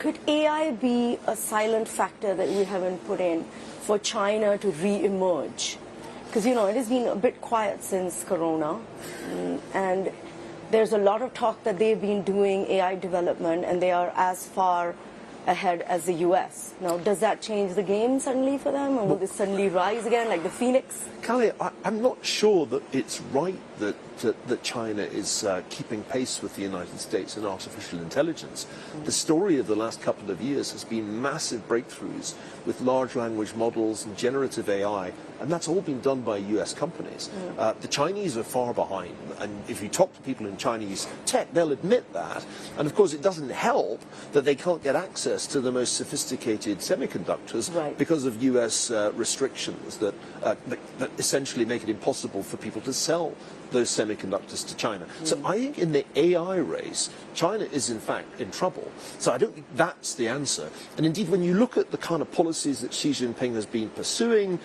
Could AI be a silent factor that we haven't put in for China to re-emerge? Because, it has been a bit quiet since Corona, and there's a lot of talk that they've been doing AI development and they are as far ahead as the US. Now, does that change the game suddenly for them? Or will this suddenly rise again like the phoenix? Kalli, I'm not sure that it's right that China is keeping pace with the United States in artificial intelligence. The story of the last couple of years has been massive breakthroughs with large language models and generative AI, and that's all been done by US companies. The Chinese are far behind, and if you talk to people in Chinese tech, they'll admit that. And of course, it doesn't help that they can't get access to the most sophisticated semiconductors because of US restrictions that essentially make it impossible for people to sell those semiconductors to China. So I think in the AI race, China is in fact in trouble. So I don't think that's the answer. And indeed, when you look at the kind of policies that Xi Jinping has been pursuing,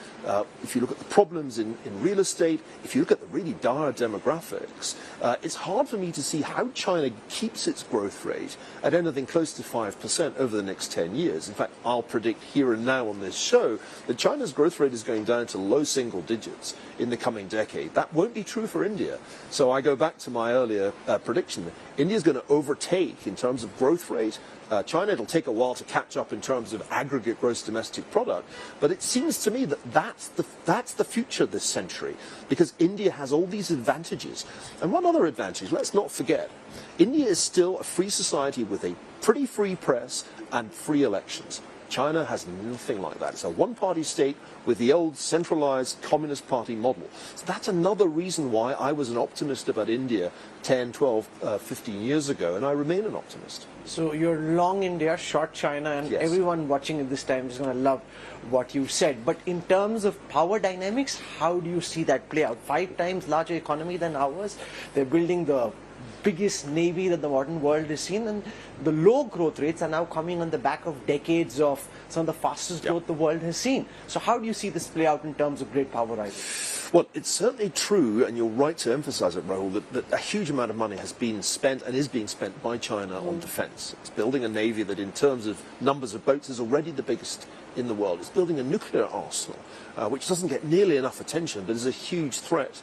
if you look at the problems in real estate, if you look at the really dire demographics, it's hard for me to see how China keeps its growth rate at anything close to 5% over the next 10 years. In fact, I'll predict here and now on this show that China's growth rate is going down to low single digits in the coming decade. That won't be true for India. So I go back to my earlier prediction. India's going to overtake in terms of growth rate China. It'll take a while to catch up in terms of aggregate gross domestic product, but it seems to me that that's the future this century, because India has all these advantages. And one other advantage, let's not forget, India is still a free society with a pretty free press and free elections. China has nothing like that. It's a one-party state with the old centralized Communist Party model. So that's another reason why I was an optimist about India 10, 12, 15 years ago, and I remain an optimist. So you're long India, short China, and everyone watching at this time is going to love what you said. But in terms of power dynamics, how do you see that play out? 5 times larger economy than ours. They're building the biggest navy that the modern world has seen, and the low growth rates are now coming on the back of decades of some of the fastest growth the world has seen. So how do you see this play out in terms of great power rising? Well, it's certainly true, and you're right to emphasize it, Rahul, that a huge amount of money has been spent and is being spent by China on defense. It's building a navy that in terms of numbers of boats is already the biggest in the world. It's building a nuclear arsenal, which doesn't get nearly enough attention, but is a huge threat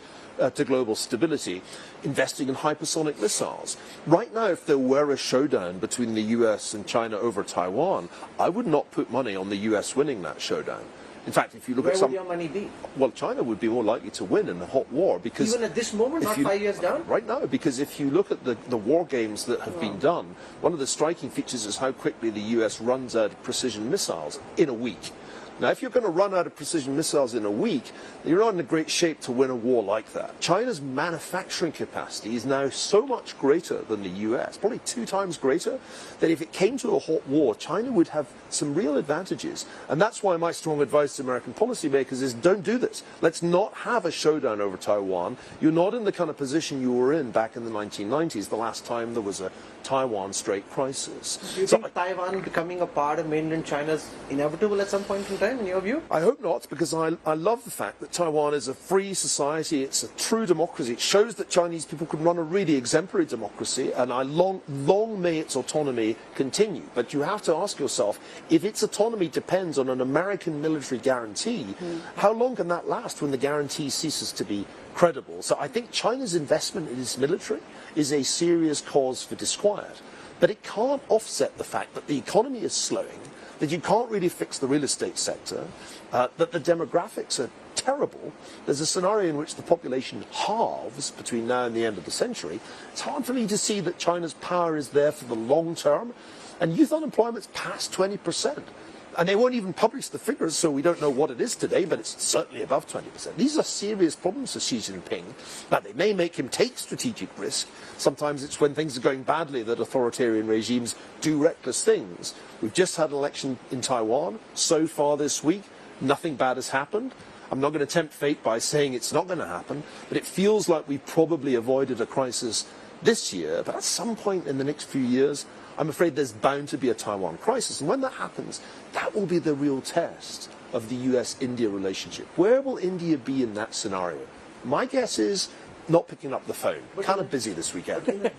to global stability, investing in hypersonic missiles. Right now, if there were a showdown between the US and China over Taiwan, I would not put money on the US winning that showdown. In fact, if you look at some... Where would your money be? Well, China would be more likely to win in a hot war because... Even at this moment, not 5 years down? Right now, because if you look at the war games that have been done, one of the striking features is how quickly the US runs out of precision missiles in a week. Now, if you're going to run out of precision missiles in a week, you're not in a great shape to win a war like that. China's manufacturing capacity is now so much greater than the US, probably 2 times greater, that if it came to a hot war, China would have some real advantages. And that's why my strong advice to American policymakers is don't do this. Let's not have a showdown over Taiwan. You're not in the kind of position you were in back in the 1990s, the last time there was a Taiwan Strait crisis. Do you think Taiwan becoming a part of mainland China is inevitable at some point in time, in your view? I hope not, because I love the fact that Taiwan is a free society. It's a true democracy. It shows that Chinese people can run a really exemplary democracy, and long may its autonomy continue. But you have to ask yourself, if its autonomy depends on an American military guarantee, how long can that last when the guarantee ceases to be credible? So I think China's investment in its military is a serious cause for disquiet. But it can't offset the fact that the economy is slowing, that you can't really fix the real estate sector, that the demographics are terrible. There's a scenario in which the population halves between now and the end of the century. It's hard for me to see that China's power is there for the long term. And youth unemployment's past 20%. And they won't even publish the figures, so we don't know what it is today, but it's certainly above 20%. These are serious problems for Xi Jinping. Now, they may make him take strategic risk. Sometimes it's when things are going badly that authoritarian regimes do reckless things. We've just had an election in Taiwan. So far this week, nothing bad has happened. I'm not going to tempt fate by saying it's not going to happen, but it feels like we probably avoided a crisis this year. But at some point in the next few years, I'm afraid there's bound to be a Taiwan crisis. And when that happens, that will be the real test of the US-India relationship. Where will India be in that scenario? My guess is not picking up the phone. Kind of busy this weekend.